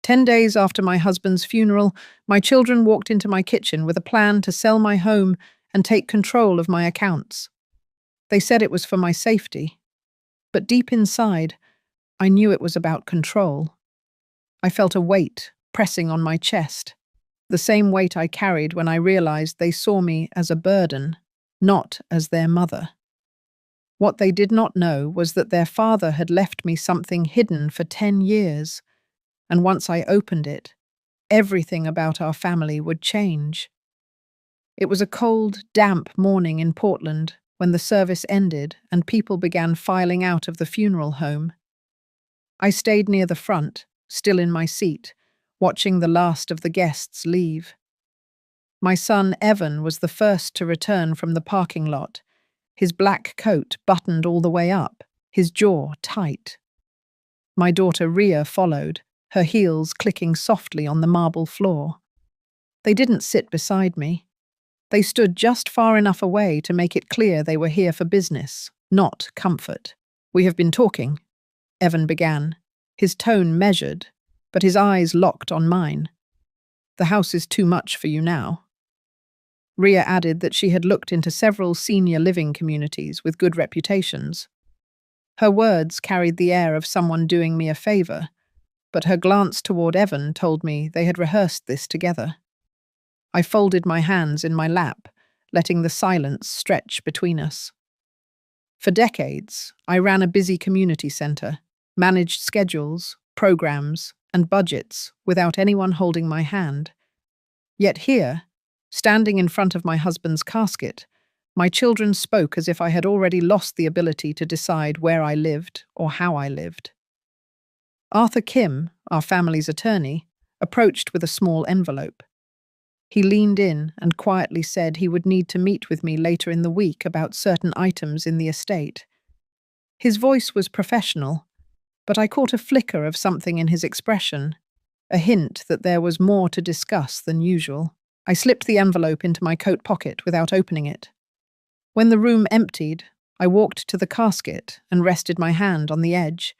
10 days after my husband's funeral, my children walked into my kitchen with a plan to sell my home and take control of my accounts. They said it was for my safety, but deep inside, I knew it was about control. I felt a weight pressing on my chest, the same weight I carried when I realized they saw me as a burden, not as their mother. What they did not know was that their father had left me something hidden for 10 years, and once I opened it, everything about our family would change. It was a cold, damp morning in Portland when the service ended and people began filing out of the funeral home. I stayed near the front, still in my seat, watching the last of the guests leave. My son Evan was the first to return from the parking lot, his black coat buttoned all the way up, his jaw tight. My daughter Ria followed, her heels clicking softly on the marble floor. They didn't sit beside me. They stood just far enough away to make it clear they were here for business, not comfort. "We have been talking," Evan began, his tone measured, but his eyes locked on mine. "The house is too much for you now." Ria added that she had looked into several senior living communities with good reputations. Her words carried the air of someone doing me a favor, but her glance toward Evan told me they had rehearsed this together. I folded my hands in my lap, letting the silence stretch between us. For decades, I ran a busy community center, managed schedules, programs, and budgets without anyone holding my hand. Yet here, standing in front of my husband's casket, my children spoke as if I had already lost the ability to decide where I lived or how I lived. Arthur Kim, our family's attorney, approached with a small envelope. He leaned in and quietly said he would need to meet with me later in the week about certain items in the estate. His voice was professional, but I caught a flicker of something in his expression, a hint that there was more to discuss than usual. I slipped the envelope into my coat pocket without opening it. When the room emptied, I walked to the casket and rested my hand on the edge.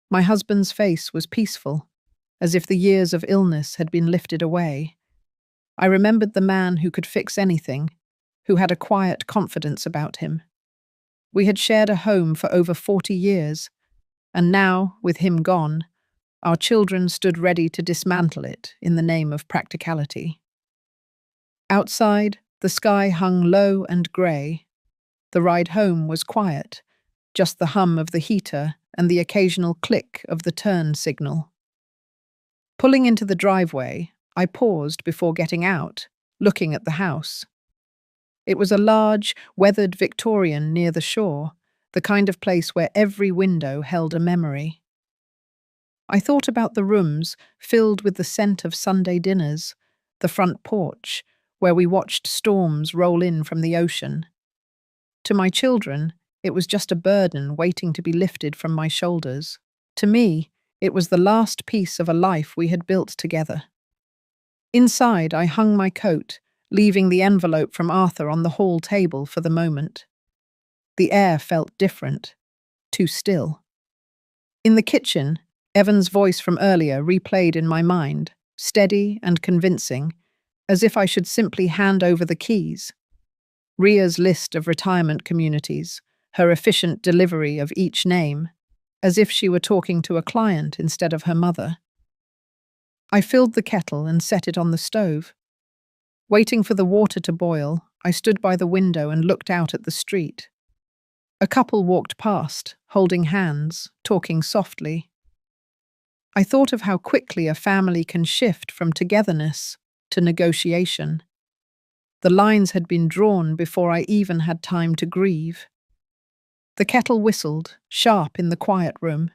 My husband's face was peaceful, as if the years of illness had been lifted away. I remembered the man who could fix anything, who had a quiet confidence about him. We had shared a home for over 40 years, and now, with him gone, our children stood ready to dismantle it in the name of practicality. Outside, the sky hung low and grey. The ride home was quiet, just the hum of the heater and the occasional click of the turn signal. Pulling into the driveway, I paused before getting out, looking at the house. It was a large, weathered Victorian near the shore, the kind of place where every window held a memory. I thought about the rooms filled with the scent of Sunday dinners, the front porch, where we watched storms roll in from the ocean. To my children, it was just a burden waiting to be lifted from my shoulders. To me, it was the last piece of a life we had built together. Inside, I hung my coat, leaving the envelope from Arthur on the hall table for the moment. The air felt different, too still. In the kitchen, Evan's voice from earlier replayed in my mind, steady and convincing, as if I should simply hand over the keys. Ria's list of retirement communities, her efficient delivery of each name, as if she were talking to a client instead of her mother. I filled the kettle and set it on the stove. Waiting for the water to boil, I stood by the window and looked out at the street. A couple walked past, holding hands, talking softly. I thought of how quickly a family can shift from togetherness to negotiation. The lines had been drawn before I even had time to grieve. The kettle whistled, sharp in the quiet room.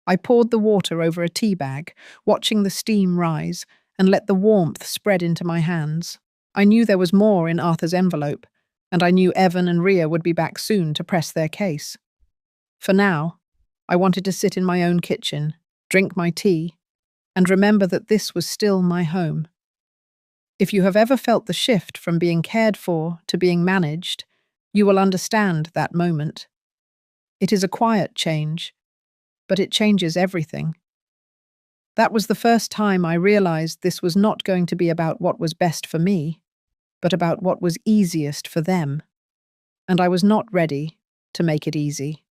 I poured the water over a tea bag, watching the steam rise, and let the warmth spread into my hands. I knew there was more in Arthur's envelope, and I knew Evan and Ria would be back soon to press their case. For now, I wanted to sit in my own kitchen, drink my tea, and remember that this was still my home. If you have ever felt the shift from being cared for to being managed, you will understand that moment. It is a quiet change, but it changes everything. That was the first time I realized this was not going to be about what was best for me, but about what was easiest for them. And I was not ready to make it easy.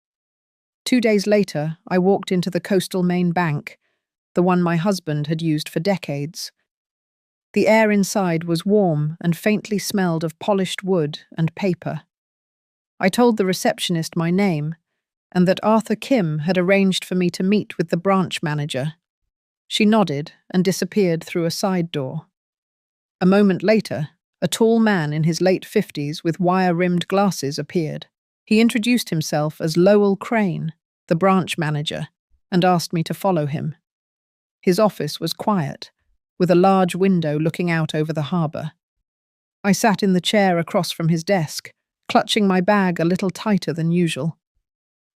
2 days later, I walked into the Coastal Maine Bank, the one my husband had used for decades. The air inside was warm and faintly smelled of polished wood and paper. I told the receptionist my name and that Arthur Kim had arranged for me to meet with the branch manager. She nodded and disappeared through a side door. A moment later, a tall man in his late 50s with wire-rimmed glasses appeared. He introduced himself as Lowell Crane, the branch manager, and asked me to follow him. His office was quiet, with a large window looking out over the harbour. I sat in the chair across from his desk, clutching my bag a little tighter than usual.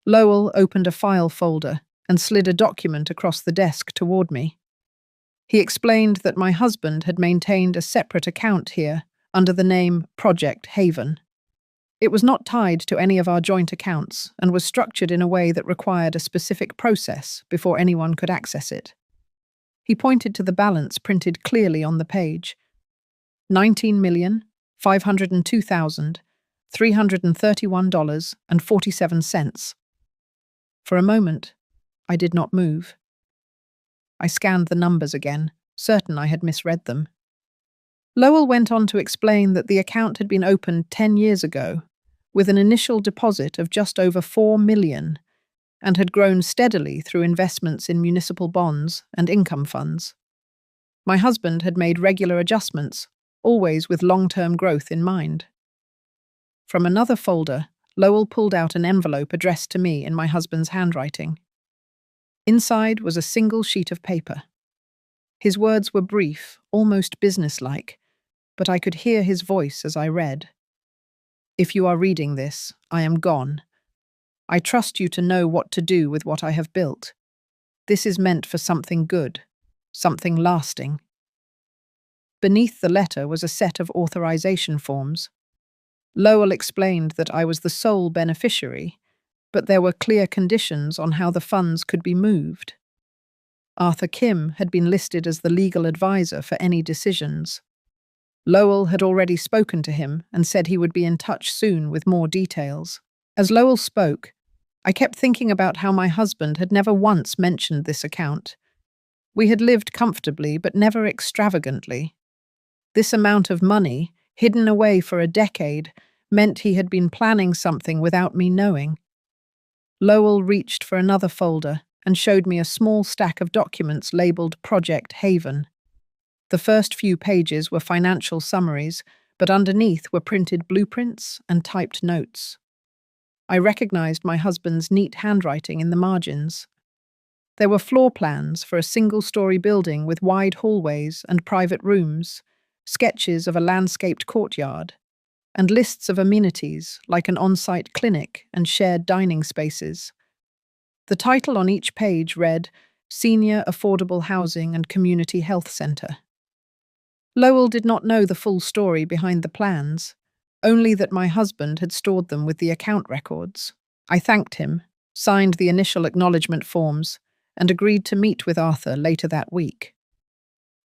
Lowell opened a file folder and slid a document across the desk toward me. He explained that my husband had maintained a separate account here under the name Project Haven. It was not tied to any of our joint accounts and was structured in a way that required a specific process before anyone could access it. He pointed to the balance printed clearly on the page: $19,502,331.47. For a moment, I did not move. I scanned the numbers again, certain I had misread them. Lowell went on to explain that the account had been opened 10 years ago, with an initial deposit of just over $4 million, and had grown steadily through investments in municipal bonds and income funds. My husband had made regular adjustments, always with long-term growth in mind. From another folder, Lowell pulled out an envelope addressed to me in my husband's handwriting. Inside was a single sheet of paper. His words were brief, almost businesslike, but I could hear his voice as I read. "If you are reading this, I am gone. I trust you to know what to do with what I have built. This is meant for something good, something lasting." Beneath the letter was a set of authorization forms. Lowell explained that I was the sole beneficiary, but there were clear conditions on how the funds could be moved. Arthur Kim had been listed as the legal advisor for any decisions. Lowell had already spoken to him and said he would be in touch soon with more details. As Lowell spoke, I kept thinking about how my husband had never once mentioned this account. We had lived comfortably, but never extravagantly. This amount of money, hidden away for a decade, meant he had been planning something without me knowing. Lowell reached for another folder and showed me a small stack of documents labeled Project Haven. The first few pages were financial summaries, but underneath were printed blueprints and typed notes. I recognized my husband's neat handwriting in the margins. There were floor plans for a single-story building with wide hallways and private rooms, sketches of a landscaped courtyard, and lists of amenities like an on-site clinic and shared dining spaces. The title on each page read Senior Affordable Housing and Community Health Center. Lowell did not know the full story behind the plans, only that my husband had stored them with the account records. I thanked him, signed the initial acknowledgement forms, and agreed to meet with Arthur later that week.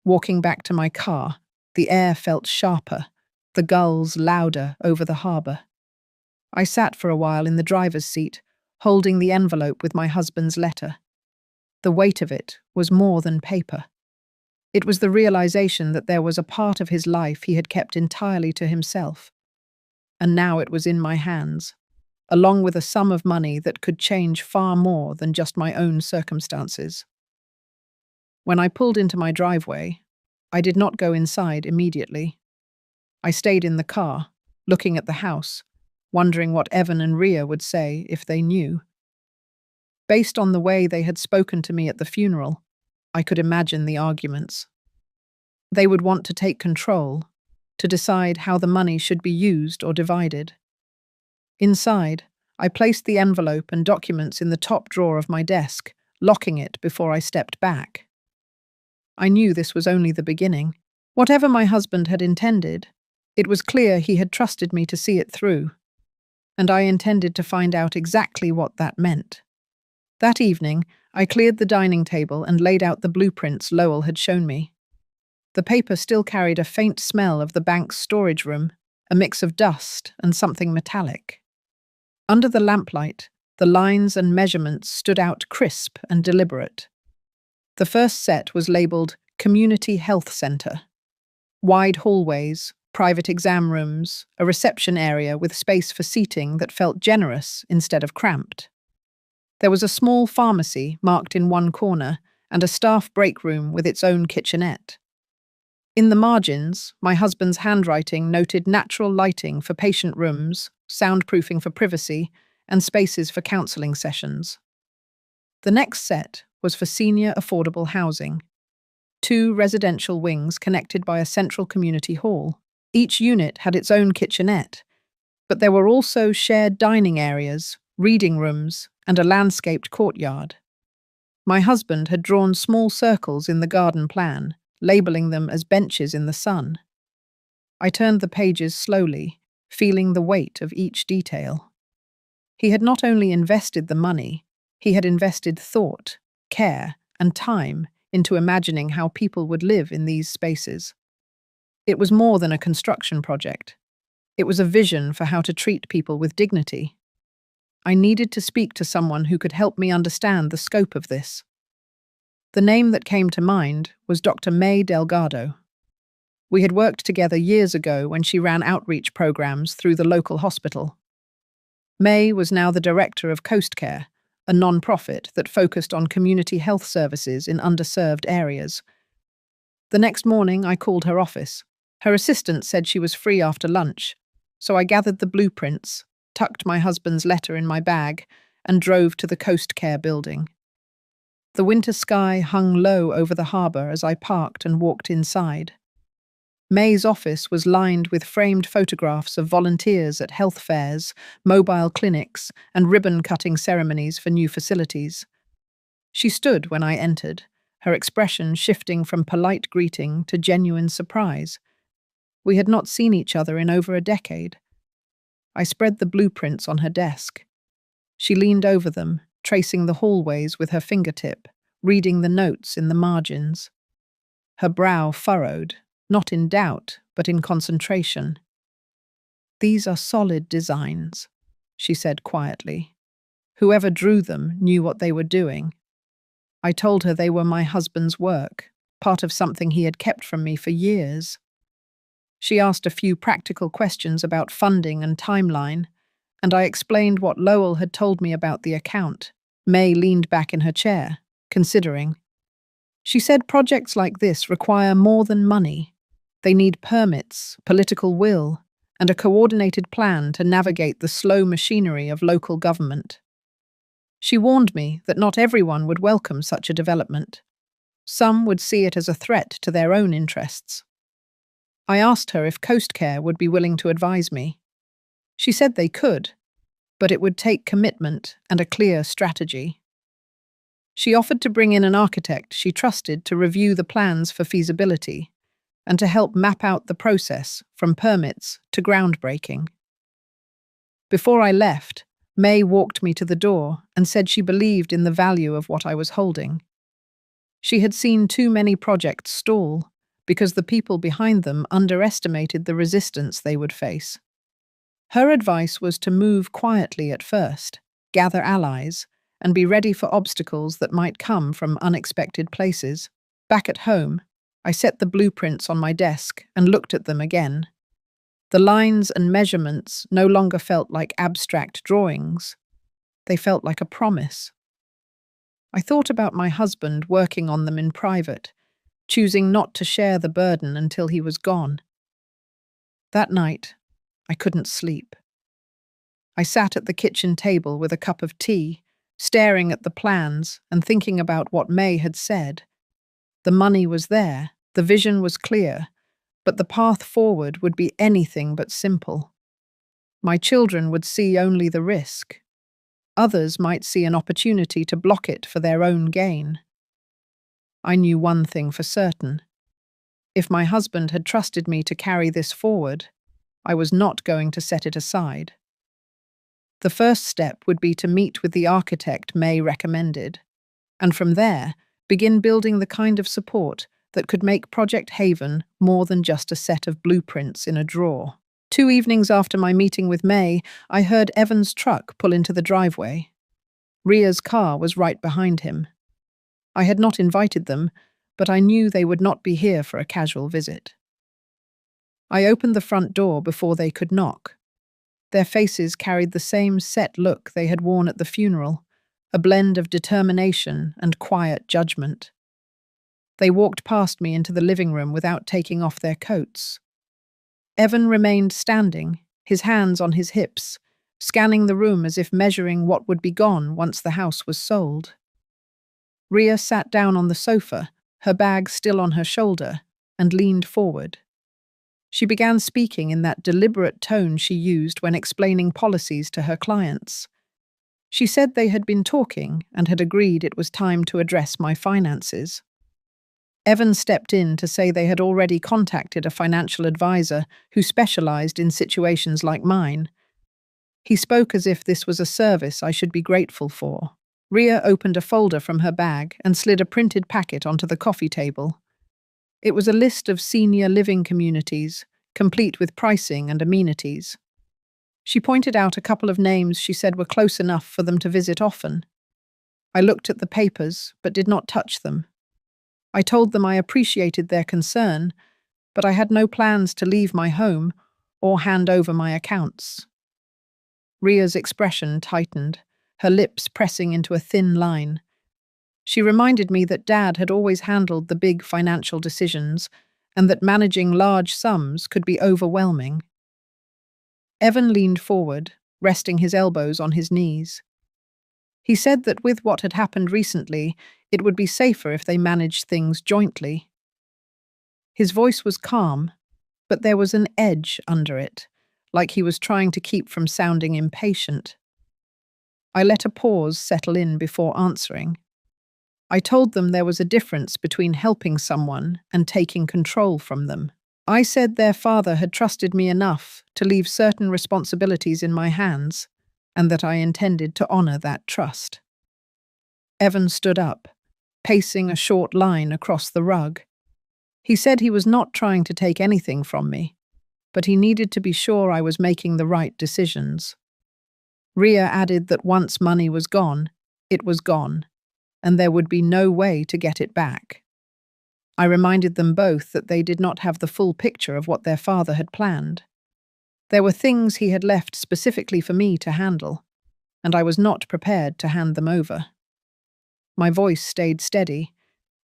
Walking back to my car, the air felt sharper, the gulls louder over the harbour. I sat for a while in the driver's seat, holding the envelope with my husband's letter. The weight of it was more than paper. It was the realization that there was a part of his life he had kept entirely to himself. And now it was in my hands, along with a sum of money that could change far more than just my own circumstances. When I pulled into my driveway, I did not go inside immediately. I stayed in the car, looking at the house, wondering what Evan and Rhea would say if they knew. Based on the way they had spoken to me at the funeral, I could imagine the arguments. They would want to take control, to decide how the money should be used or divided. Inside, I placed the envelope and documents in the top drawer of my desk, locking it before I stepped back. I knew this was only the beginning. Whatever my husband had intended, it was clear he had trusted me to see it through, and I intended to find out exactly what that meant. That evening, I cleared the dining table and laid out the blueprints Lowell had shown me. The paper still carried a faint smell of the bank's storage room, a mix of dust and something metallic. Under the lamplight, the lines and measurements stood out crisp and deliberate. The first set was labeled Community Health Center. Wide hallways, private exam rooms, a reception area with space for seating that felt generous instead of cramped. There was a small pharmacy marked in one corner and a staff break room with its own kitchenette. In the margins, my husband's handwriting noted natural lighting for patient rooms, soundproofing for privacy, and spaces for counselling sessions. The next set was for senior affordable housing. 2 residential wings connected by a central community hall. Each unit had its own kitchenette, but there were also shared dining areas, reading rooms, and a landscaped courtyard. My husband had drawn small circles in the garden plan, labeling them as benches in the sun. I turned the pages slowly, feeling the weight of each detail. He had not only invested the money, he had invested thought, care, and time into imagining how people would live in these spaces. It was more than a construction project. It was a vision for how to treat people with dignity. I needed to speak to someone who could help me understand the scope of this. The name that came to mind was Dr. May Delgado. We had worked together years ago when she ran outreach programs through the local hospital. May was now the director of Coast Care, a non-profit that focused on community health services in underserved areas. The next morning, I called her office. Her assistant said she was free after lunch, so I gathered the blueprints, tucked my husband's letter in my bag, and drove to the Coast Care building. The winter sky hung low over the harbour as I parked and walked inside. May's office was lined with framed photographs of volunteers at health fairs, mobile clinics, and ribbon-cutting ceremonies for new facilities. She stood when I entered, her expression shifting from polite greeting to genuine surprise. We had not seen each other in over a decade. I spread the blueprints on her desk. She leaned over them, tracing the hallways with her fingertip, reading the notes in the margins. Her brow furrowed, not in doubt, but in concentration. "These are solid designs," she said quietly. "Whoever drew them knew what they were doing." I told her they were my husband's work, part of something he had kept from me for years. She asked a few practical questions about funding and timeline, and I explained what Lowell had told me about the account. May leaned back in her chair, considering. She said projects like this require more than money. They need permits, political will, and a coordinated plan to navigate the slow machinery of local government. She warned me that not everyone would welcome such a development. Some would see it as a threat to their own interests. I asked her if Coast Care would be willing to advise me. She said they could, but it would take commitment and a clear strategy. She offered to bring in an architect she trusted to review the plans for feasibility and to help map out the process from permits to groundbreaking. Before I left, May walked me to the door and said she believed in the value of what I was holding. She had seen too many projects stall because the people behind them underestimated the resistance they would face. Her advice was to move quietly at first, gather allies, and be ready for obstacles that might come from unexpected places. Back at home, I set the blueprints on my desk and looked at them again. The lines and measurements no longer felt like abstract drawings. They felt like a promise. I thought about my husband working on them in private, choosing not to share the burden until he was gone. That night, I couldn't sleep. I sat at the kitchen table with a cup of tea, staring at the plans and thinking about what May had said. The money was there, the vision was clear, but the path forward would be anything but simple. My children would see only the risk. Others might see an opportunity to block it for their own gain. I knew one thing for certain. If my husband had trusted me to carry this forward, I was not going to set it aside. The first step would be to meet with the architect May recommended, and from there, begin building the kind of support that could make Project Haven more than just a set of blueprints in a drawer. 2 evenings after my meeting with May, I heard Evan's truck pull into the driveway. Ria's car was right behind him. I had not invited them, but I knew they would not be here for a casual visit. I opened the front door before they could knock. Their faces carried the same set look they had worn at the funeral, a blend of determination and quiet judgment. They walked past me into the living room without taking off their coats. Evan remained standing, his hands on his hips, scanning the room as if measuring what would be gone once the house was sold. Ria sat down on the sofa, her bag still on her shoulder, and leaned forward. She began speaking in that deliberate tone she used when explaining policies to her clients. She said they had been talking and had agreed it was time to address my finances. Evan stepped in to say they had already contacted a financial advisor who specialized in situations like mine. He spoke as if this was a service I should be grateful for. Ria opened a folder from her bag and slid a printed packet onto the coffee table. It was a list of senior living communities, complete with pricing and amenities. She pointed out a couple of names she said were close enough for them to visit often. I looked at the papers, but did not touch them. I told them I appreciated their concern, but I had no plans to leave my home or hand over my accounts. Ria's expression tightened, her lips pressing into a thin line. She reminded me that Dad had always handled the big financial decisions and that managing large sums could be overwhelming. Evan leaned forward, resting his elbows on his knees. He said that with what had happened recently, it would be safer if they managed things jointly. His voice was calm, but there was an edge under it, like he was trying to keep from sounding impatient. I let a pause settle in before answering. I told them there was a difference between helping someone and taking control from them. I said their father had trusted me enough to leave certain responsibilities in my hands, and that I intended to honor that trust. Evan stood up, pacing a short line across the rug. He said he was not trying to take anything from me, but he needed to be sure I was making the right decisions. Ria added that once money was gone, it was gone, and there would be no way to get it back. I reminded them both that they did not have the full picture of what their father had planned. There were things he had left specifically for me to handle, and I was not prepared to hand them over. My voice stayed steady,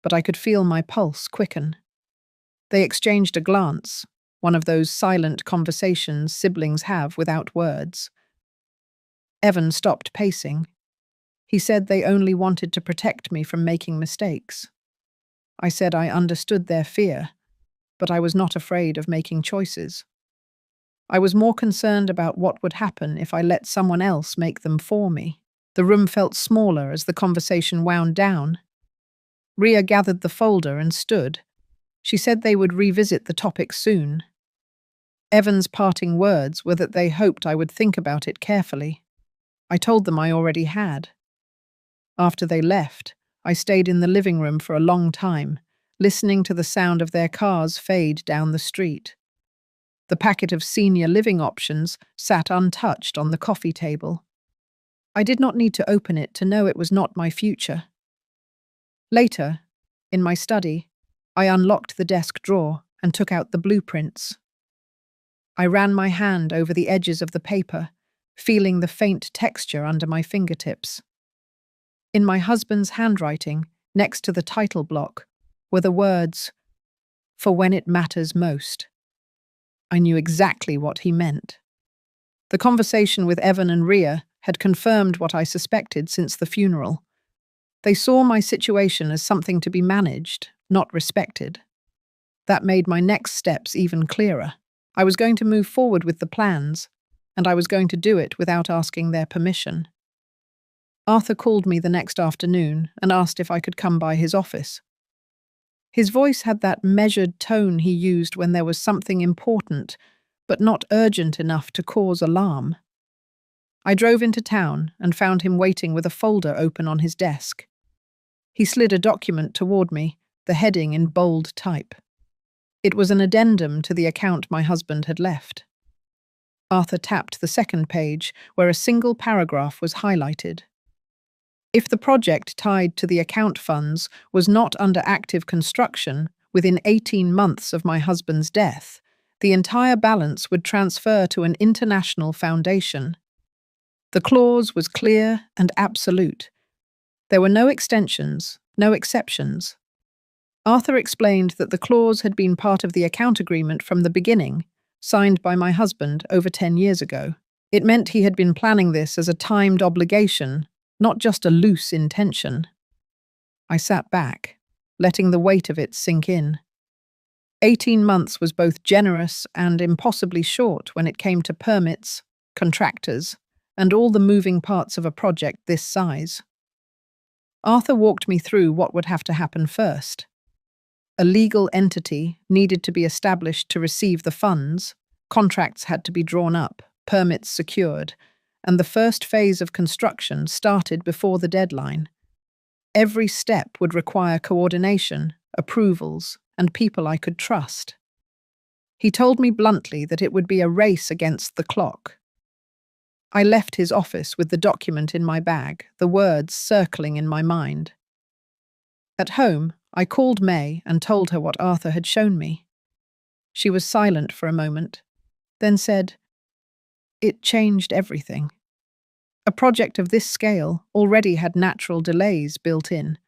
but I could feel my pulse quicken. They exchanged a glance, one of those silent conversations siblings have without words. Evan stopped pacing. He said they only wanted to protect me from making mistakes. I said I understood their fear, but I was not afraid of making choices. I was more concerned about what would happen if I let someone else make them for me. The room felt smaller as the conversation wound down. Ria gathered the folder and stood. She said they would revisit the topic soon. Evan's parting words were that they hoped I would think about it carefully. I told them I already had. After they left, I stayed in the living room for a long time, listening to the sound of their cars fade down the street. The packet of senior living options sat untouched on the coffee table. I did not need to open it to know it was not my future. Later, in my study, I unlocked the desk drawer and took out the blueprints. I ran my hand over the edges of the paper, feeling the faint texture under my fingertips. In my husband's handwriting, next to the title block, were the words, "For when it matters most." I knew exactly what he meant. The conversation with Evan and Ria had confirmed what I suspected since the funeral. They saw my situation as something to be managed, not respected. That made my next steps even clearer. I was going to move forward with the plans, and I was going to do it without asking their permission. Arthur called me the next afternoon and asked if I could come by his office. His voice had that measured tone he used when there was something important, but not urgent enough to cause alarm. I drove into town and found him waiting with a folder open on his desk. He slid a document toward me, the heading in bold type. It was an addendum to the account my husband had left. Arthur tapped the second page, where a single paragraph was highlighted. If the project tied to the account funds was not under active construction within 18 months of my husband's death, the entire balance would transfer to an international foundation. The clause was clear and absolute. There were no extensions, no exceptions. Arthur explained that the clause had been part of the account agreement from the beginning, signed by my husband over 10 years ago. It meant he had been planning this as a timed obligation, not just a loose intention. I sat back, letting the weight of it sink in. 18 months was both generous and impossibly short when it came to permits, contractors, and all the moving parts of a project this size. Arthur walked me through what would have to happen first. A legal entity needed to be established to receive the funds, contracts had to be drawn up, permits secured, and the first phase of construction started before the deadline. Every step would require coordination, approvals, and people I could trust. He told me bluntly that it would be a race against the clock. I left his office with the document in my bag, the words circling in my mind. At home, I called May and told her what Arthur had shown me. She was silent for a moment, then said, "It changed everything." A project of this scale already had natural delays built in.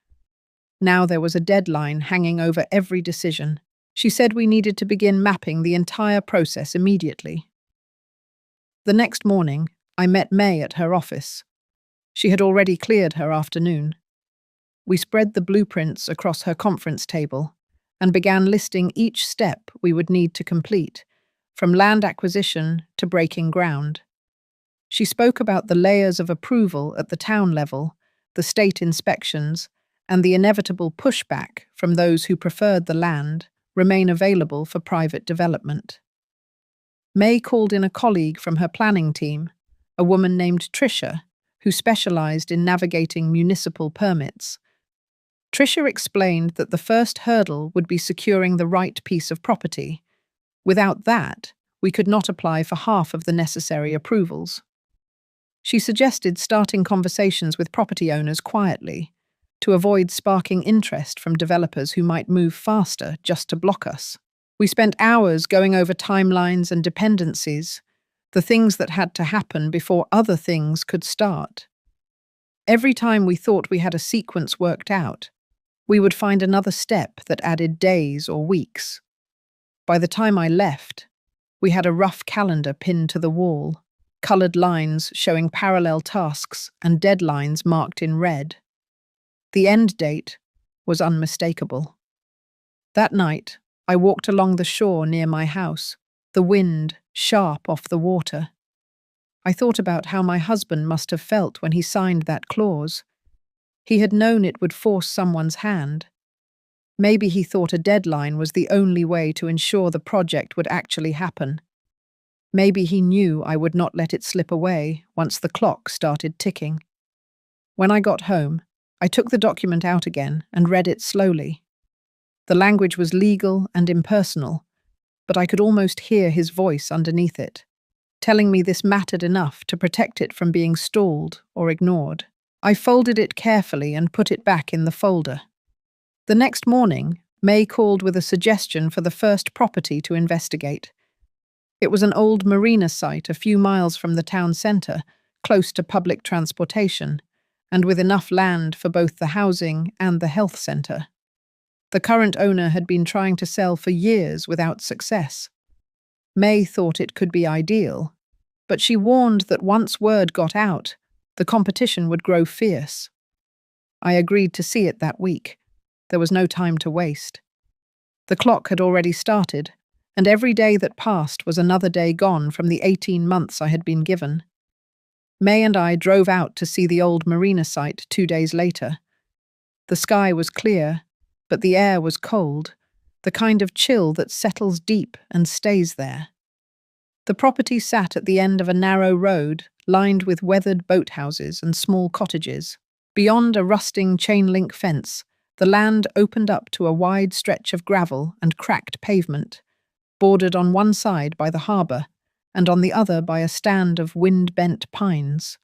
Now there was a deadline hanging over every decision. She said we needed to begin mapping the entire process immediately. The next morning, I met May at her office. She had already cleared her afternoon. We spread the blueprints across her conference table and began listing each step we would need to complete, from land acquisition to breaking ground. She spoke about the layers of approval at the town level, the state inspections, and the inevitable pushback from those who preferred the land remain available for private development. May called in a colleague from her planning team, a woman named Tricia, who specialized in navigating municipal permits. Tricia explained that the first hurdle would be securing the right piece of property. Without that, we could not apply for half of the necessary approvals. She suggested starting conversations with property owners quietly, to avoid sparking interest from developers who might move faster just to block us. We spent hours going over timelines and dependencies, the things that had to happen before other things could start. Every time we thought we had a sequence worked out, we would find another step that added days or weeks. By the time I left, we had a rough calendar pinned to the wall, colored lines showing parallel tasks and deadlines marked in red. The end date was unmistakable. That night, I walked along the shore near my house, the wind sharp off the water. I thought about how my husband must have felt when he signed that clause. He had known it would force someone's hand. Maybe he thought a deadline was the only way to ensure the project would actually happen. Maybe he knew I would not let it slip away once the clock started ticking. When I got home, I took the document out again and read it slowly. The language was legal and impersonal, but I could almost hear his voice underneath it, telling me this mattered enough to protect it from being stalled or ignored. I folded it carefully and put it back in the folder. The next morning, May called with a suggestion for the first property to investigate. It was an old marina site a few miles from the town centre, close to public transportation, and with enough land for both the housing and the health centre. The current owner had been trying to sell for years without success. May thought it could be ideal, but she warned that once word got out, the competition would grow fierce. I agreed to see it that week. There was no time to waste. The clock had already started, and every day that passed was another day gone from the 18 months I had been given. May and I drove out to see the old marina site 2 days later. The sky was clear, but the air was cold, the kind of chill that settles deep and stays there. The property sat at the end of a narrow road, lined with weathered boathouses and small cottages. Beyond a rusting chain-link fence, the land opened up to a wide stretch of gravel and cracked pavement, bordered on one side by the harbour and on the other by a stand of wind-bent pines.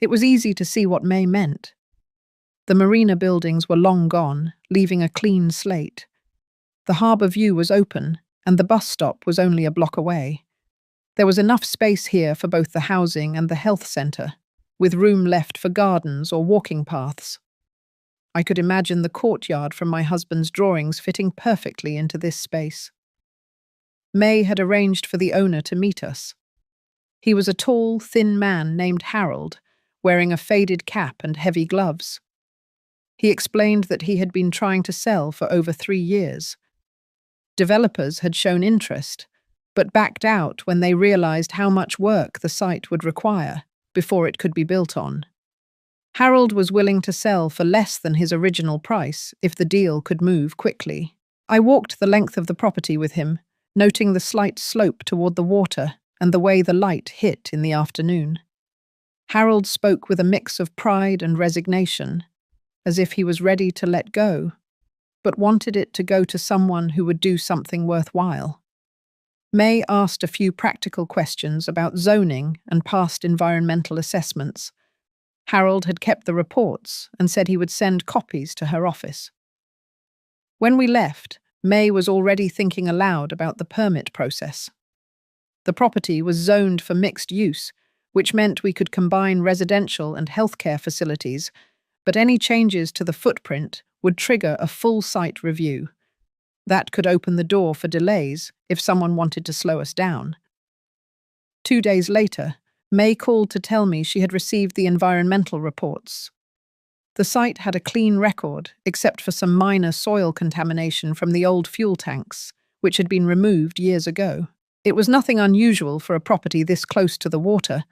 It was easy to see what May meant. The marina buildings were long gone, leaving a clean slate. The harbour view was open, and the bus stop was only a block away. There was enough space here for both the housing and the health centre, with room left for gardens or walking paths. I could imagine the courtyard from my husband's drawings fitting perfectly into this space. May had arranged for the owner to meet us. He was a tall, thin man named Harold, wearing a faded cap and heavy gloves. He explained that he had been trying to sell for over 3 years. Developers had shown interest, but backed out when they realized how much work the site would require before it could be built on. Harold was willing to sell for less than his original price if the deal could move quickly. I walked the length of the property with him, noting the slight slope toward the water and the way the light hit in the afternoon. Harold spoke with a mix of pride and resignation, as if he was ready to let go, but wanted it to go to someone who would do something worthwhile. May asked a few practical questions about zoning and past environmental assessments. Harold had kept the reports and said he would send copies to her office. When we left, May was already thinking aloud about the permit process. The property was zoned for mixed use, which meant we could combine residential and healthcare facilities, but any changes to the footprint would trigger a full site review. That could open the door for delays if someone wanted to slow us down. 2 days later, May called to tell me she had received the environmental reports. The site had a clean record, except for some minor soil contamination from the old fuel tanks, which had been removed years ago. It was nothing unusual for a property this close to the water,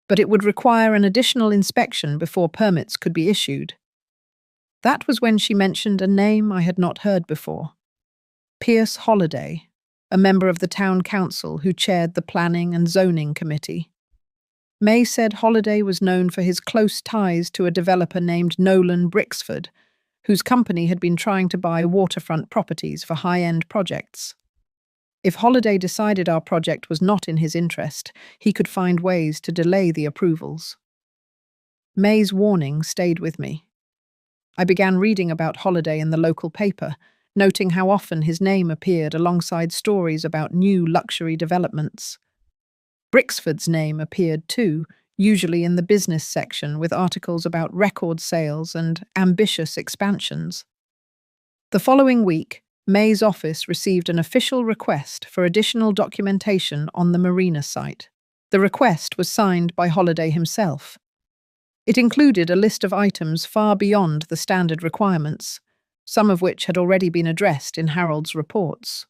but it would require an additional inspection before permits could be issued. That was when she mentioned a name I had not heard before. Pierce Holliday, a member of the town council who chaired the planning and zoning committee. May said Holliday was known for his close ties to a developer named Nolan Brixford, whose company had been trying to buy waterfront properties for high-end projects. If Holliday decided our project was not in his interest, he could find ways to delay the approvals. May's warning stayed with me. I began reading about Holliday in the local paper, noting how often his name appeared alongside stories about new luxury developments. Brixford's name appeared too, usually in the business section with articles about record sales and ambitious expansions. The following week, May's office received an official request for additional documentation on the marina site. The request was signed by Holliday himself. It included a list of items far beyond the standard requirements, some of which had already been addressed in Harold's reports.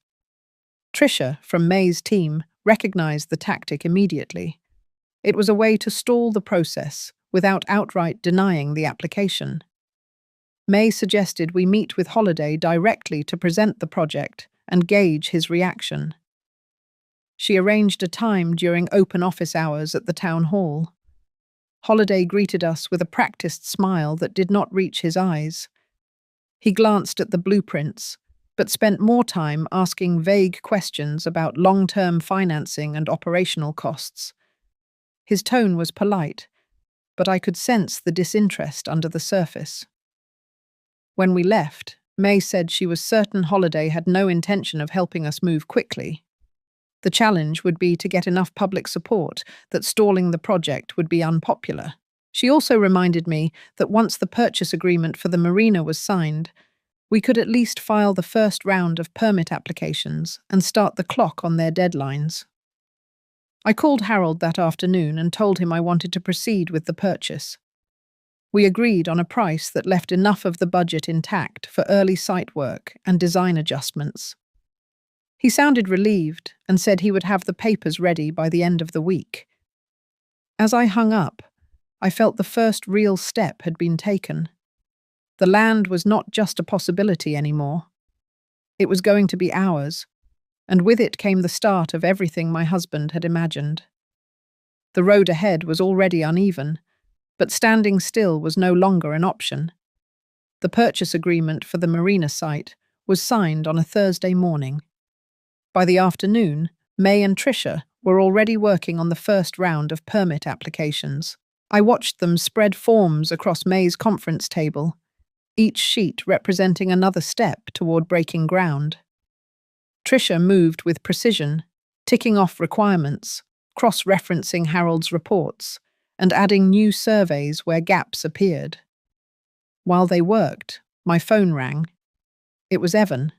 Tricia, from May's team, recognized the tactic immediately. It was a way to stall the process without outright denying the application. May suggested we meet with Holliday directly to present the project and gauge his reaction. She arranged a time during open office hours at the town hall. Holliday greeted us with a practiced smile that did not reach his eyes. He glanced at the blueprints, but spent more time asking vague questions about long-term financing and operational costs. His tone was polite, but I could sense the disinterest under the surface. When we left, May said she was certain Holliday had no intention of helping us move quickly. The challenge would be to get enough public support that stalling the project would be unpopular. She also reminded me that once the purchase agreement for the marina was signed, we could at least file the first round of permit applications and start the clock on their deadlines. I called Harold that afternoon and told him I wanted to proceed with the purchase. We agreed on a price that left enough of the budget intact for early site work and design adjustments. He sounded relieved and said he would have the papers ready by the end of the week. As I hung up, I felt the first real step had been taken. The land was not just a possibility anymore. It was going to be ours, and with it came the start of everything my husband had imagined. The road ahead was already uneven, but standing still was no longer an option. The purchase agreement for the marina site was signed on a Thursday morning. By the afternoon, May and Tricia were already working on the first round of permit applications. I watched them spread forms across May's conference table, each sheet representing another step toward breaking ground. Tricia moved with precision, ticking off requirements, cross-referencing Harold's reports, and adding new surveys where gaps appeared. While they worked, my phone rang. It was Evan.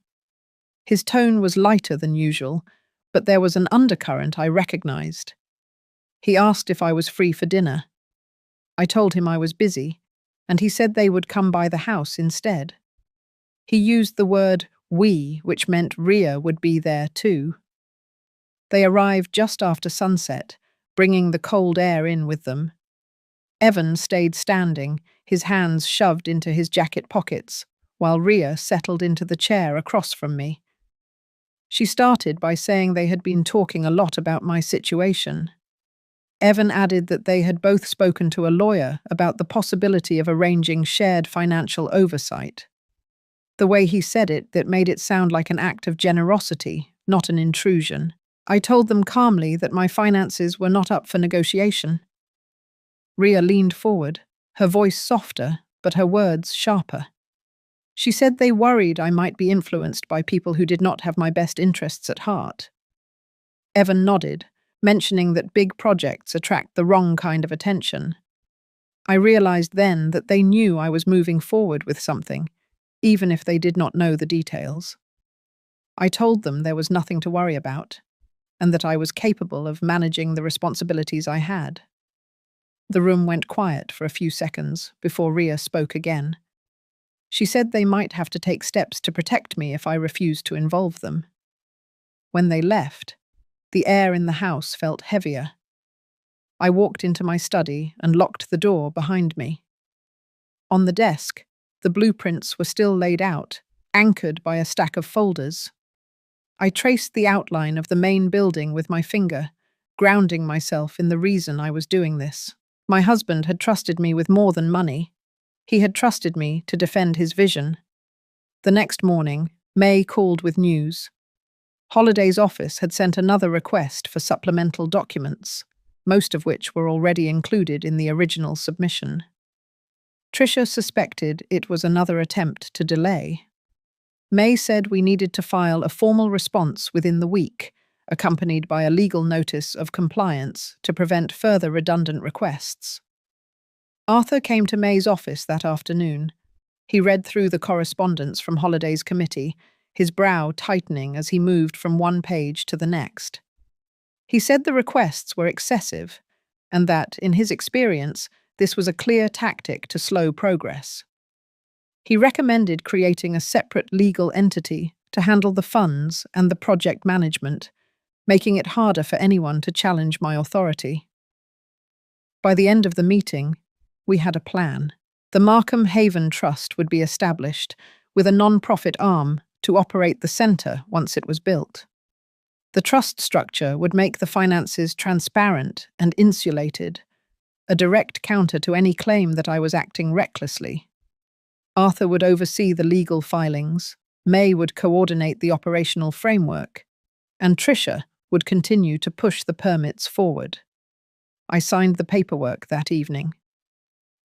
His tone was lighter than usual, but there was an undercurrent I recognized. He asked if I was free for dinner. I told him I was busy, and he said they would come by the house instead. He used the word we, which meant Ria would be there too. They arrived just after sunset, bringing the cold air in with them. Evan stayed standing, his hands shoved into his jacket pockets, while Ria settled into the chair across from me. She started by saying they had been talking a lot about my situation. Evan added that they had both spoken to a lawyer about the possibility of arranging shared financial oversight. The way he said it, that made it sound like an act of generosity, not an intrusion. I told them calmly that my finances were not up for negotiation. Ria leaned forward, her voice softer, but her words sharper. She said they worried I might be influenced by people who did not have my best interests at heart. Evan nodded, mentioning that big projects attract the wrong kind of attention. I realized then that they knew I was moving forward with something, even if they did not know the details. I told them there was nothing to worry about, and that I was capable of managing the responsibilities I had. The room went quiet for a few seconds before Ria spoke again. She said they might have to take steps to protect me if I refused to involve them. When they left, the air in the house felt heavier. I walked into my study and locked the door behind me. On the desk, the blueprints were still laid out, anchored by a stack of folders. I traced the outline of the main building with my finger, grounding myself in the reason I was doing this. My husband had trusted me with more than money. He had trusted me to defend his vision. The next morning, May called with news. Holiday's office had sent another request for supplemental documents, most of which were already included in the original submission. Tricia suspected it was another attempt to delay. May said we needed to file a formal response within the week, accompanied by a legal notice of compliance to prevent further redundant requests. Arthur came to May's office that afternoon. He read through the correspondence from Holiday's committee, his brow tightening as he moved from one page to the next. He said the requests were excessive, and that, in his experience, this was a clear tactic to slow progress. He recommended creating a separate legal entity to handle the funds and the project management, making it harder for anyone to challenge my authority. By the end of the meeting, we had a plan. The Markham Haven Trust would be established, with a non-profit arm to operate the centre once it was built. The trust structure would make the finances transparent and insulated, a direct counter to any claim that I was acting recklessly. Arthur would oversee the legal filings, May would coordinate the operational framework, and Tricia would continue to push the permits forward. I signed the paperwork that evening.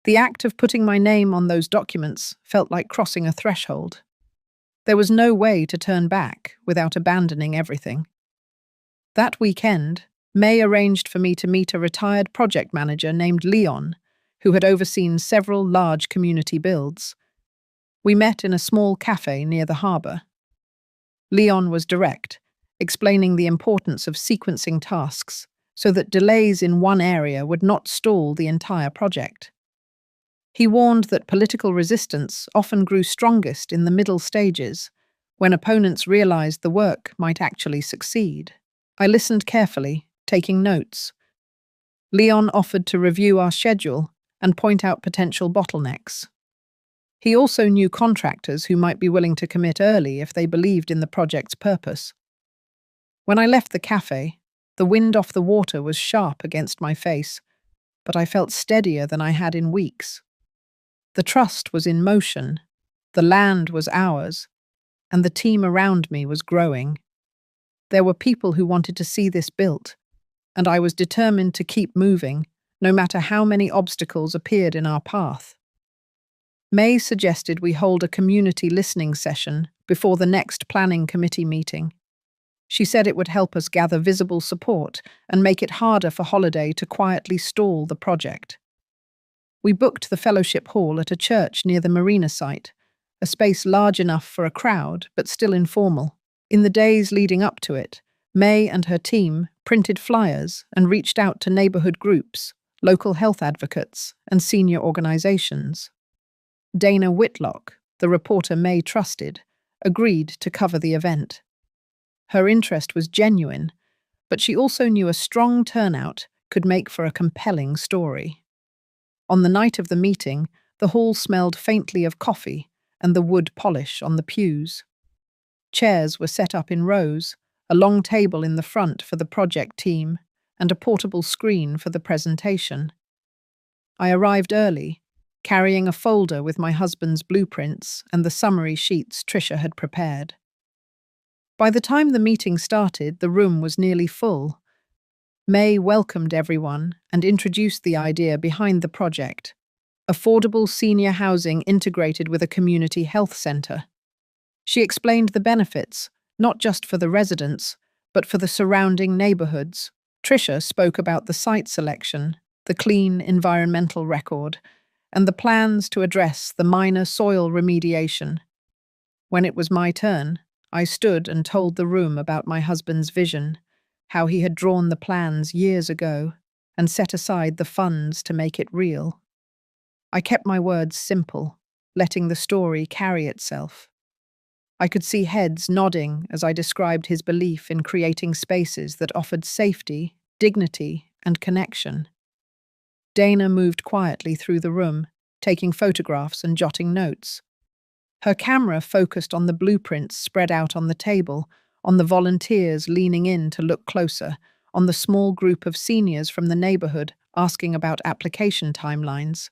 The act of putting my name on those documents felt like crossing a threshold. There was no way to turn back without abandoning everything. That weekend, May arranged for me to meet a retired project manager named Leon, who had overseen several large community builds. We met in a small cafe near the harbour. Leon was direct, explaining the importance of sequencing tasks so that delays in one area would not stall the entire project. He warned that political resistance often grew strongest in the middle stages, when opponents realized the work might actually succeed. I listened carefully, taking notes. Leon offered to review our schedule and point out potential bottlenecks. He also knew contractors who might be willing to commit early if they believed in the project's purpose. When I left the cafe, the wind off the water was sharp against my face, but I felt steadier than I had in weeks. The trust was in motion, the land was ours, and the team around me was growing. There were people who wanted to see this built, and I was determined to keep moving, no matter how many obstacles appeared in our path. May suggested we hold a community listening session before the next planning committee meeting. She said it would help us gather visible support and make it harder for Holiday to quietly stall the project. We booked the fellowship hall at a church near the marina site, a space large enough for a crowd but still informal. In the days leading up to it, May and her team printed flyers and reached out to neighborhood groups, local health advocates, and senior organizations. Dana Whitlock, the reporter May trusted, agreed to cover the event. Her interest was genuine, but she also knew a strong turnout could make for a compelling story. On the night of the meeting, the hall smelled faintly of coffee and the wood polish on the pews. Chairs were set up in rows, a long table in the front for the project team, and a portable screen for the presentation. I arrived early, carrying a folder with my husband's blueprints and the summary sheets Tricia had prepared. By the time the meeting started, the room was nearly full. May welcomed everyone and introduced the idea behind the project: affordable senior housing integrated with a community health center. She explained the benefits, not just for the residents, but for the surrounding neighborhoods. Tricia spoke about the site selection, the clean environmental record, and the plans to address the minor soil remediation. When it was my turn, I stood and told the room about my husband's vision, how he had drawn the plans years ago and set aside the funds to make it real. I kept my words simple, letting the story carry itself. I could see heads nodding as I described his belief in creating spaces that offered safety, dignity, and connection. Dana moved quietly through the room, taking photographs and jotting notes. Her camera focused on the blueprints spread out on the table, on the volunteers leaning in to look closer, on the small group of seniors from the neighborhood asking about application timelines.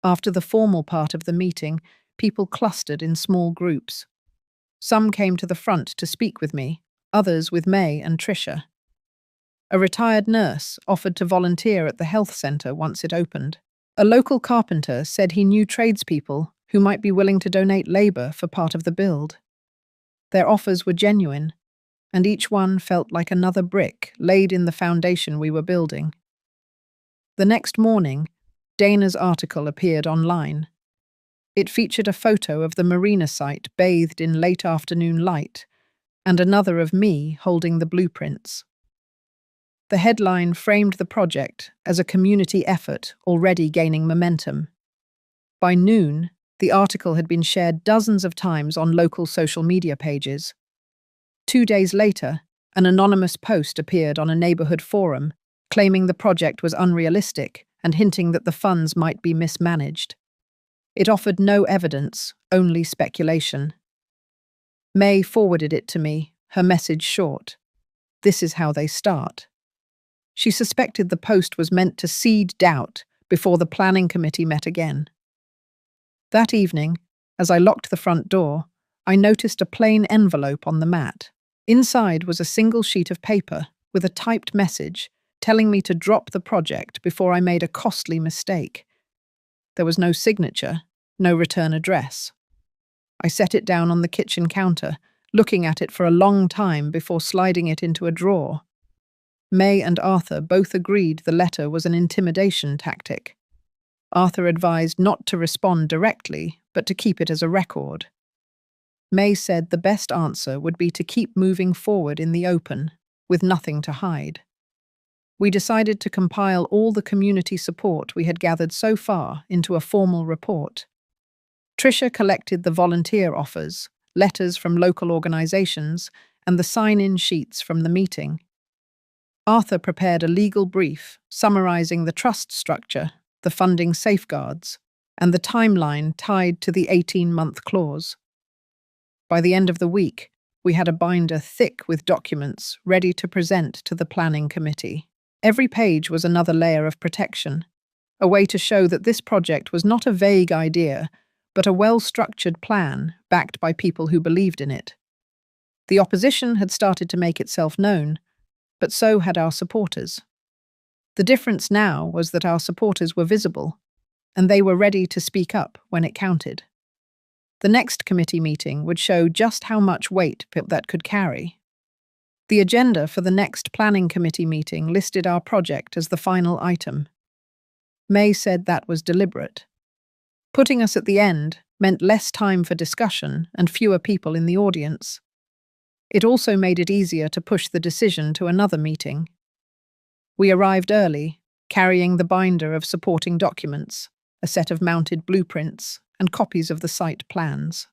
After the formal part of the meeting, people clustered in small groups. Some came to the front to speak with me, others with May and Tricia. A retired nurse offered to volunteer at the health center once it opened. A local carpenter said he knew tradespeople who might be willing to donate labor for part of the build. Their offers were genuine, and each one felt like another brick laid in the foundation we were building. The next morning, Dana's article appeared online. It featured a photo of the marina site bathed in late afternoon light, and another of me holding the blueprints. The headline framed the project as a community effort already gaining momentum. By noon, the article had been shared dozens of times on local social media pages. 2 days later, an anonymous post appeared on a neighborhood forum, claiming the project was unrealistic and hinting that the funds might be mismanaged. It offered no evidence, only speculation. May forwarded it to me, her message short. This is how they start. She suspected the post was meant to seed doubt before the planning committee met again. That evening, as I locked the front door, I noticed a plain envelope on the mat. Inside was a single sheet of paper with a typed message telling me to drop the project before I made a costly mistake. There was no signature, no return address. I set it down on the kitchen counter, looking at it for a long time before sliding it into a drawer. May and Arthur both agreed the letter was an intimidation tactic. Arthur advised not to respond directly, but to keep it as a record. May said the best answer would be to keep moving forward in the open, with nothing to hide. We decided to compile all the community support we had gathered so far into a formal report. Tricia collected the volunteer offers, letters from local organizations, and the sign-in sheets from the meeting. Arthur prepared a legal brief summarizing the trust structure, the funding safeguards, and the timeline tied to the 18-month clause. By the end of the week, We had a binder thick with documents ready to present to the planning committee. Every page was another layer of protection, a way to show that this project was not a vague idea, but a well-structured plan backed by people who believed in it. The opposition had started to make itself known, but so had our supporters. The difference now was that our supporters were visible, and they were ready to speak up when it counted. The next committee meeting would show just how much weight that could carry. The agenda for the next planning committee meeting listed our project as the final item. May said that was deliberate. Putting us at the end meant less time for discussion and fewer people in the audience. It also made it easier to push the decision to another meeting. We arrived early, carrying the binder of supporting documents, a set of mounted blueprints, and copies of the site plans.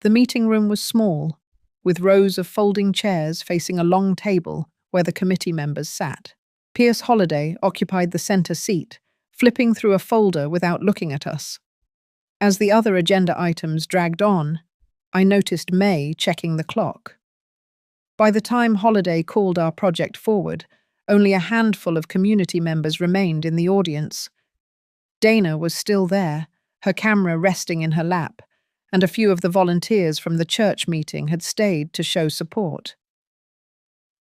The meeting room was small, with rows of folding chairs facing a long table where the committee members sat. Pierce Holliday occupied the center seat, flipping through a folder without looking at us. As the other agenda items dragged on, I noticed May checking the clock. By the time Holliday called our project forward, only a handful of community members remained in the audience. Dana was still there, her camera resting in her lap, and a few of the volunteers from the church meeting had stayed to show support.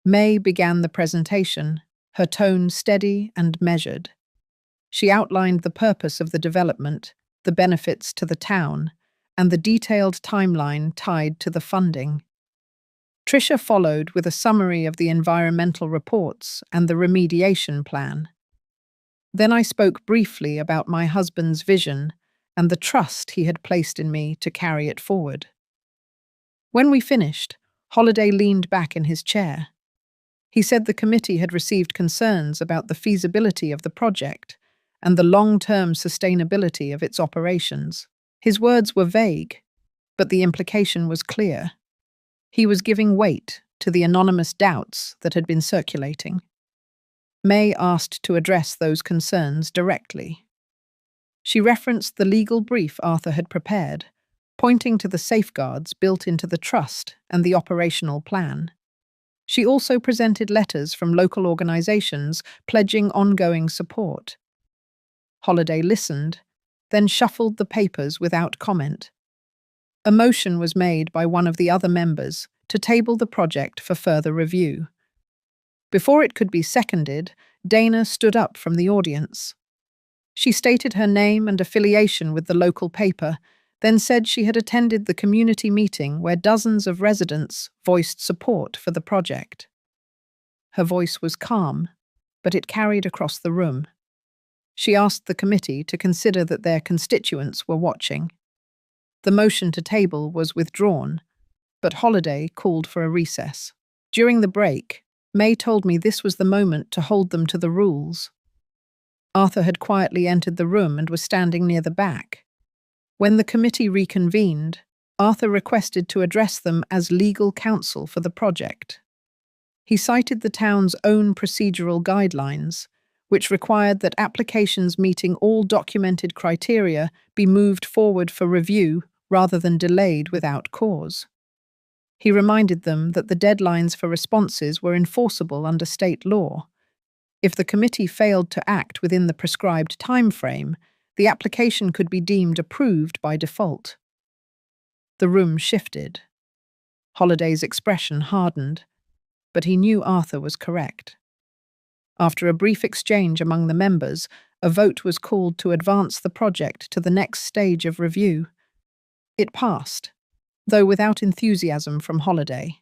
May began the presentation, her tone steady and measured. She outlined the purpose of the development, the benefits to the town, and the detailed timeline tied to the funding. Tricia followed with a summary of the environmental reports and the remediation plan. Then I spoke briefly about my husband's vision and the trust he had placed in me to carry it forward. When we finished, Holliday leaned back in his chair. He said the committee had received concerns about the feasibility of the project and the long-term sustainability of its operations. His words were vague, but the implication was clear. He was giving weight to the anonymous doubts that had been circulating. May asked to address those concerns directly. She referenced the legal brief Arthur had prepared, pointing to the safeguards built into the trust and the operational plan. She also presented letters from local organizations pledging ongoing support. Holliday listened, then shuffled the papers without comment. A motion was made by one of the other members to table the project for further review. Before it could be seconded, Dana stood up from the audience. She stated her name and affiliation with the local paper, then said she had attended the community meeting where dozens of residents voiced support for the project. Her voice was calm, but it carried across the room. She asked the committee to consider that their constituents were watching. The motion to table was withdrawn, but Holliday called for a recess. During the break, May told me this was the moment to hold them to the rules. Arthur had quietly entered the room and was standing near the back. When the committee reconvened, Arthur requested to address them as legal counsel for the project. He cited the town's own procedural guidelines, which required that applications meeting all documented criteria be moved forward for review rather than delayed without cause. He reminded them that the deadlines for responses were enforceable under state law. If the committee failed to act within the prescribed time frame, the application could be deemed approved by default. The room shifted. Holliday's expression hardened, but he knew Arthur was correct. After a brief exchange among the members, a vote was called to advance the project to the next stage of review. It passed, though without enthusiasm from Holliday.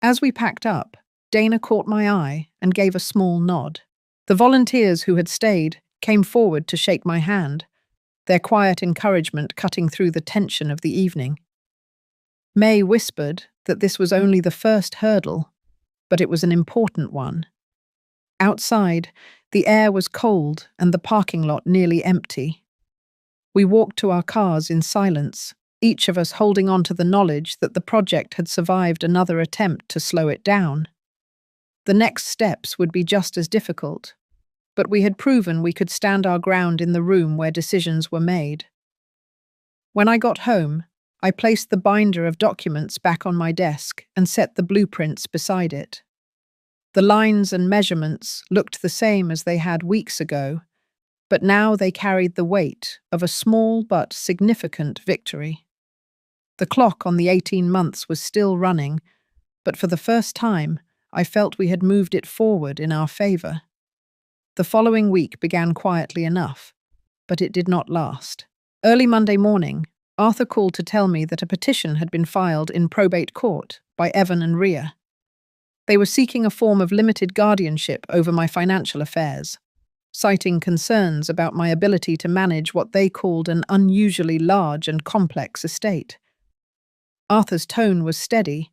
As we packed up, Dana caught my eye and gave a small nod. The volunteers who had stayed came forward to shake my hand, their quiet encouragement cutting through the tension of the evening. May whispered that this was only the first hurdle, but it was an important one. Outside, the air was cold and the parking lot nearly empty. We walked to our cars in silence, each of us holding on to the knowledge that the project had survived another attempt to slow it down. The next steps would be just as difficult, but we had proven we could stand our ground in the room where decisions were made. When I got home, I placed the binder of documents back on my desk and set the blueprints beside it. The lines and measurements looked the same as they had weeks ago, but now they carried the weight of a small but significant victory. The clock on the 18 months was still running, but for the first time, I felt we had moved it forward in our favor. The following week began quietly enough, but it did not last. Early Monday morning, Arthur called to tell me that a petition had been filed in probate court by Evan and Rhea. They were seeking a form of limited guardianship over my financial affairs, citing concerns about my ability to manage what they called an unusually large and complex estate. Arthur's tone was steady,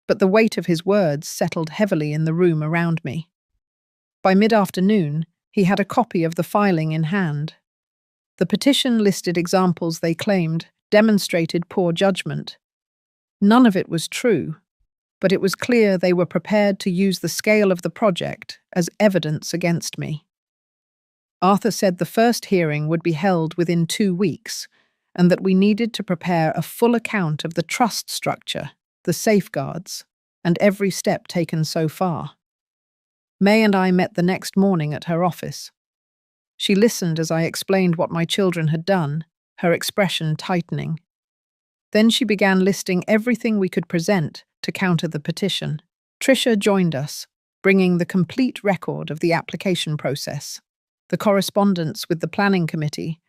but the weight of his words settled heavily in the room around me. By mid-afternoon, he had a copy of the filing in hand. The petition listed examples they claimed demonstrated poor judgment. None of it was true, but it was clear they were prepared to use the scale of the project as evidence against me. Arthur said the first hearing would be held within 2 weeks, and that we needed to prepare a full account of the trust structure, the safeguards, and every step taken so far. May and I met the next morning at her office. She listened as I explained what my children had done, her expression tightening. Then she began listing everything we could present to counter the petition. Tricia joined us, bringing the complete record of the application process, the correspondence with the planning committee,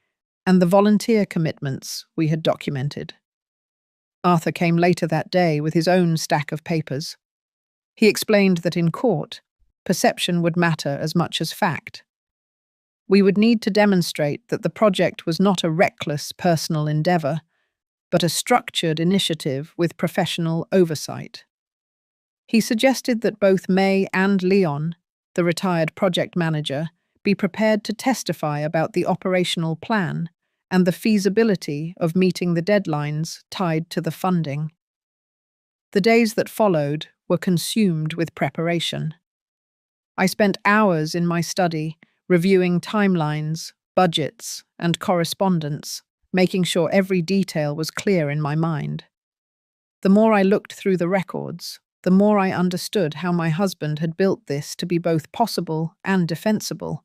and the volunteer commitments we had documented. Arthur came later that day with his own stack of papers. He explained that in court, perception would matter as much as fact. We would need to demonstrate that the project was not a reckless personal endeavor, but a structured initiative with professional oversight. He suggested that both May and Leon, the retired project manager, be prepared to testify about the operational plan and the feasibility of meeting the deadlines tied to the funding. The days that followed were consumed with preparation. I spent hours in my study reviewing timelines, budgets, and correspondence, making sure every detail was clear in my mind. The more I looked through the records, the more I understood how my husband had built this to be both possible and defensible,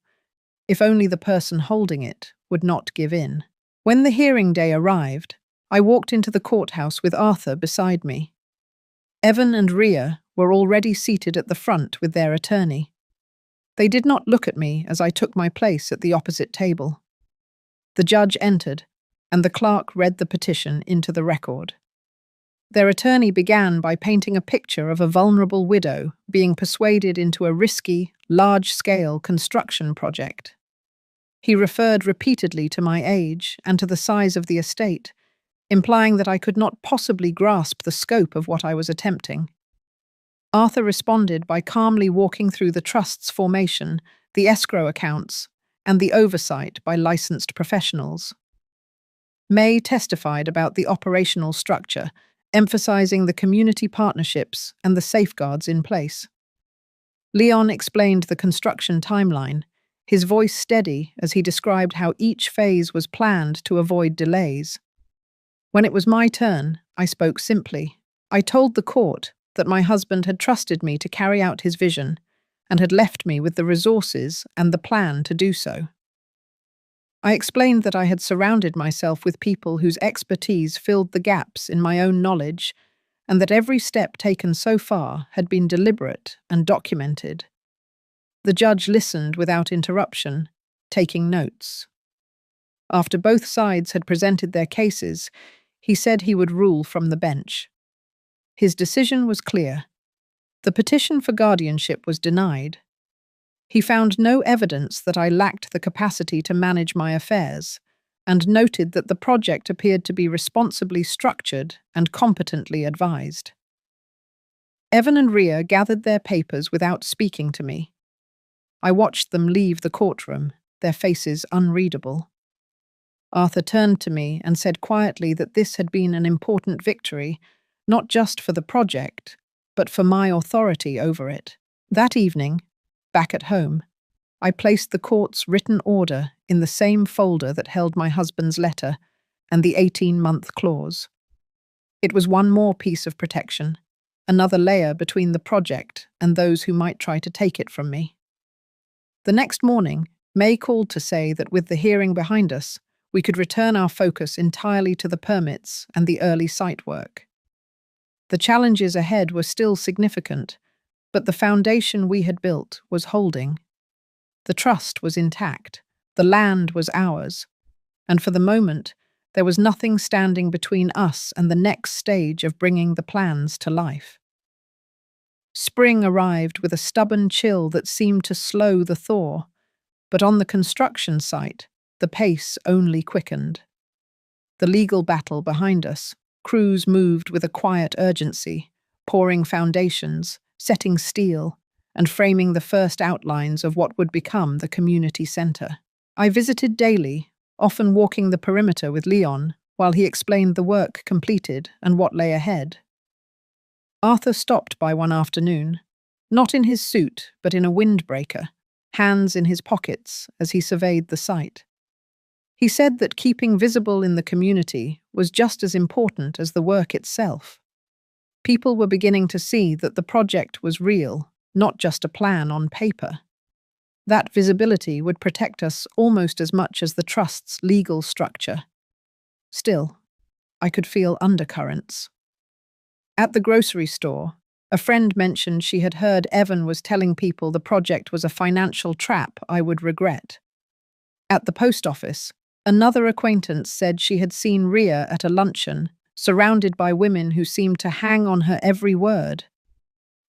if only the person holding it would not give in. When the hearing day arrived, I walked into the courthouse with Arthur beside me. Evan and Rhea were already seated at the front with their attorney. They did not look at me as I took my place at the opposite table. The judge entered, and the clerk read the petition into the record. Their attorney began by painting a picture of a vulnerable widow being persuaded into a risky, large-scale construction project. He referred repeatedly to my age and to the size of the estate, implying that I could not possibly grasp the scope of what I was attempting. Arthur responded by calmly walking through the trust's formation, the escrow accounts, and the oversight by licensed professionals. May testified about the operational structure, emphasizing the community partnerships and the safeguards in place. Leon explained the construction timeline, his voice steady as he described how each phase was planned to avoid delays. When it was my turn, I spoke simply. I told the court that my husband had trusted me to carry out his vision and had left me with the resources and the plan to do so. I explained that I had surrounded myself with people whose expertise filled the gaps in my own knowledge, and that every step taken so far had been deliberate and documented. The judge listened without interruption, taking notes. After both sides had presented their cases, he said he would rule from the bench. His decision was clear. The petition for guardianship was denied. He found no evidence that I lacked the capacity to manage my affairs, and noted that the project appeared to be responsibly structured and competently advised. Evan and Rhea gathered their papers without speaking to me. I watched them leave the courtroom, their faces unreadable. Arthur turned to me and said quietly that this had been an important victory, not just for the project, but for my authority over it. That evening, back at home, I placed the court's written order in the same folder that held my husband's letter and the 18-month clause. It was one more piece of protection, another layer between the project and those who might try to take it from me. The next morning, May called to say that with the hearing behind us, we could return our focus entirely to the permits and the early site work. The challenges ahead were still significant, but the foundation we had built was holding. The trust was intact, the land was ours, and for the moment, there was nothing standing between us and the next stage of bringing the plans to life. Spring arrived with a stubborn chill that seemed to slow the thaw, but on the construction site, the pace only quickened. The legal battle behind us, crews moved with a quiet urgency, pouring foundations, setting steel, and framing the first outlines of what would become the community centre. I visited daily, often walking the perimeter with Leon, while he explained the work completed and what lay ahead. Arthur stopped by one afternoon, not in his suit, but in a windbreaker, hands in his pockets as he surveyed the site. He said that keeping visible in the community was just as important as the work itself. People were beginning to see that the project was real, not just a plan on paper. That visibility would protect us almost as much as the trust's legal structure. Still, I could feel undercurrents. At the grocery store, a friend mentioned she had heard Evan was telling people the project was a financial trap I would regret. At the post office, another acquaintance said she had seen Ria at a luncheon, surrounded by women who seemed to hang on her every word.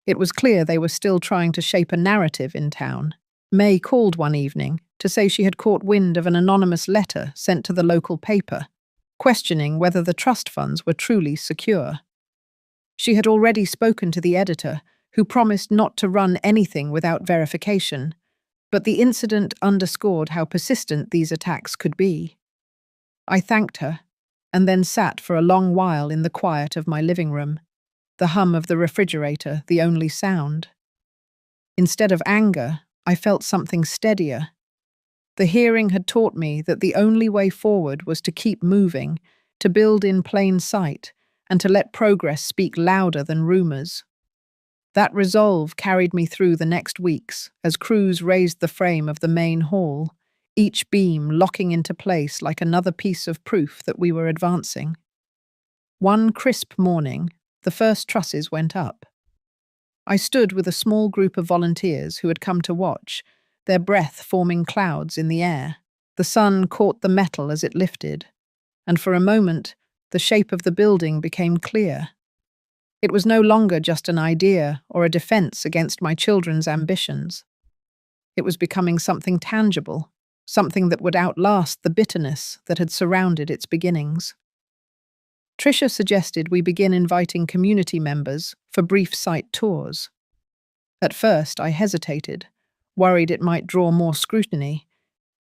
It was clear they were still trying to shape a narrative in town. May called one evening to say she had caught wind of an anonymous letter sent to the local paper, questioning whether the trust funds were truly secure. She had already spoken to the editor, who promised not to run anything without verification, but the incident underscored how persistent these attacks could be. I thanked her, and then sat for a long while in the quiet of my living room, the hum of the refrigerator the only sound. Instead of anger, I felt something steadier. The hearing had taught me that the only way forward was to keep moving, to build in plain sight, and to let progress speak louder than rumors. That resolve carried me through the next weeks as crews raised the frame of the main hall, each beam locking into place like another piece of proof that we were advancing. One crisp morning, the first trusses went up. I stood with a small group of volunteers who had come to watch, their breath forming clouds in the air. The sun caught the metal as it lifted, and for a moment, the shape of the building became clear. It was no longer just an idea or a defense against my children's ambitions. It was becoming something tangible, something that would outlast the bitterness that had surrounded its beginnings. Tricia suggested we begin inviting community members for brief site tours. At first, I hesitated, worried it might draw more scrutiny,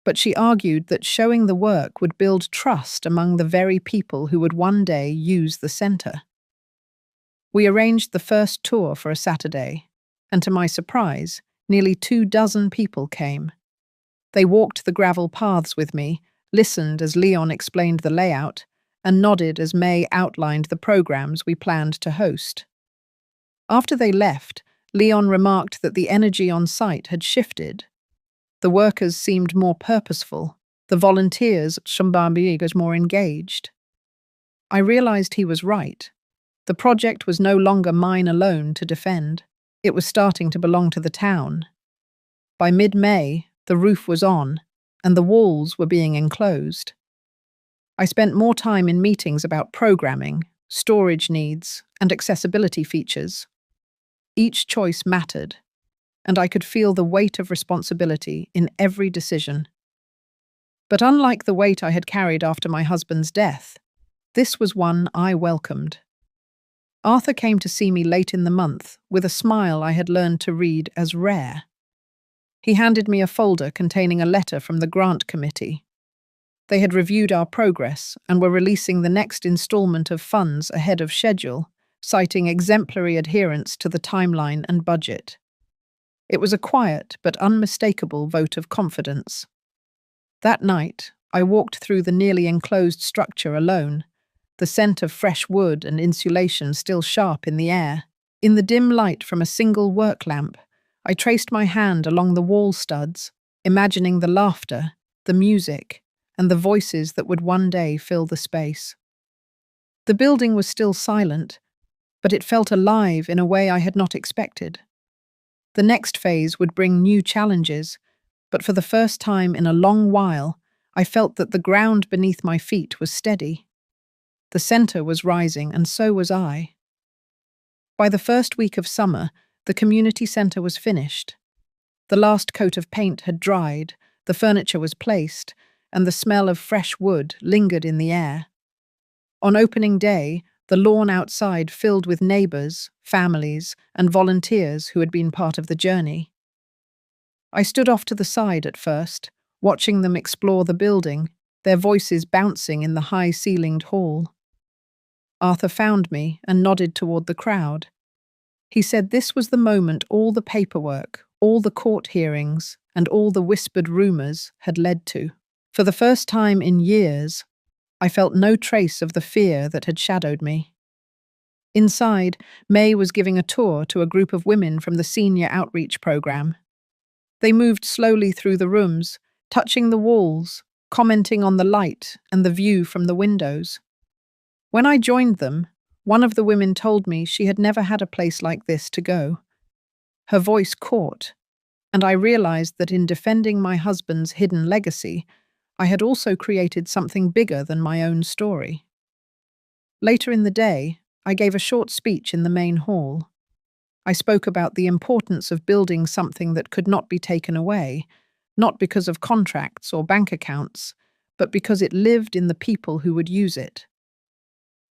but she argued that showing the work would build trust among the very people who would one day use the centre. We arranged the first tour for a Saturday, and to my surprise, nearly 24 people came. They walked the gravel paths with me, listened as Leon explained the layout, and nodded as May outlined the programs we planned to host. After they left, Leon remarked that the energy on site had shifted. The workers seemed more purposeful, the volunteers more engaged. I realized he was right. The project was no longer mine alone to defend. It was starting to belong to the town. By mid-May, the roof was on, and the walls were being enclosed. I spent more time in meetings about programming, storage needs, and accessibility features. Each choice mattered, and I could feel the weight of responsibility in every decision. But unlike the weight I had carried after my husband's death, this was one I welcomed. Arthur came to see me late in the month with a smile I had learned to read as rare. He handed me a folder containing a letter from the grant committee. They had reviewed our progress and were releasing the next installment of funds ahead of schedule, citing exemplary adherence to the timeline and budget. It was a quiet but unmistakable vote of confidence. That night, I walked through the nearly enclosed structure alone, the scent of fresh wood and insulation still sharp in the air. In the dim light from a single work lamp, I traced my hand along the wall studs, imagining the laughter, the music, and the voices that would one day fill the space. The building was still silent, but it felt alive in a way I had not expected. The next phase would bring new challenges, but for the first time in a long while, I felt that the ground beneath my feet was steady. The center was rising, and so was I. By the first week of summer, the community center was finished. The last coat of paint had dried, the furniture was placed, and the smell of fresh wood lingered in the air. On opening day, the lawn outside filled with neighbors, families, and volunteers who had been part of the journey. I stood off to the side at first, watching them explore the building, their voices bouncing in the high-ceilinged hall. Arthur found me and nodded toward the crowd. He said this was the moment all the paperwork, all the court hearings, and all the whispered rumors had led to. For the first time in years, I felt no trace of the fear that had shadowed me. Inside, May was giving a tour to a group of women from the senior outreach program. They moved slowly through the rooms, touching the walls, commenting on the light and the view from the windows. When I joined them, one of the women told me she had never had a place like this to go. Her voice caught, and I realized that in defending my husband's hidden legacy, I had also created something bigger than my own story. Later in the day, I gave a short speech in the main hall. I spoke about the importance of building something that could not be taken away, not because of contracts or bank accounts, but because it lived in the people who would use it.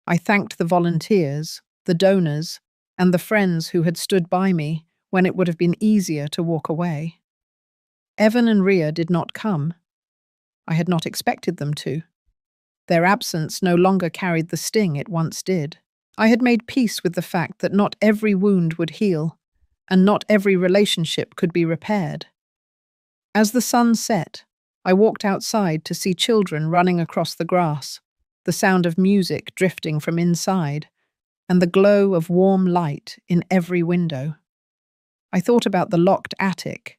I thanked the volunteers, the donors, and the friends who had stood by me when it would have been easier to walk away. Evan and Ria did not come. I had not expected them to. Their absence no longer carried the sting it once did. I had made peace with the fact that not every wound would heal, and not every relationship could be repaired. As the sun set, I walked outside to see children running across the grass, the sound of music drifting from inside, and the glow of warm light in every window. I thought about the locked attic,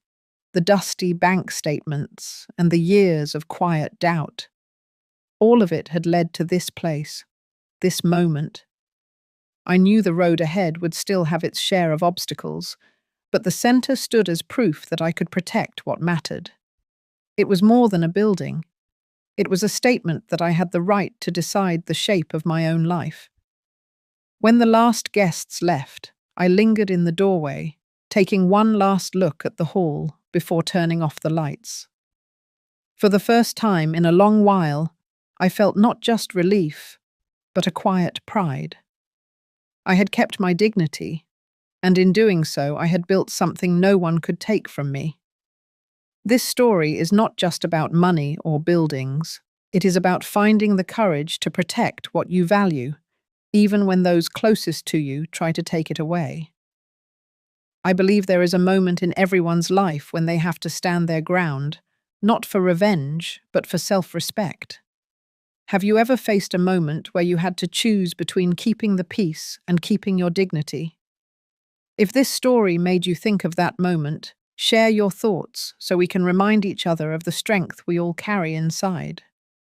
the dusty bank statements, and the years of quiet doubt. All of it had led to this place, this moment. I knew the road ahead would still have its share of obstacles, but the center stood as proof that I could protect what mattered. It was more than a building. It was a statement that I had the right to decide the shape of my own life. When the last guests left, I lingered in the doorway, taking one last look at the hall before turning off the lights. For the first time in a long while, I felt not just relief, but a quiet pride. I had kept my dignity, and in doing so, I had built something no one could take from me. This story is not just about money or buildings. It is about finding the courage to protect what you value, even when those closest to you try to take it away. I believe there is a moment in everyone's life when they have to stand their ground, not for revenge, but for self-respect. Have you ever faced a moment where you had to choose between keeping the peace and keeping your dignity? If this story made you think of that moment, share your thoughts so we can remind each other of the strength we all carry inside.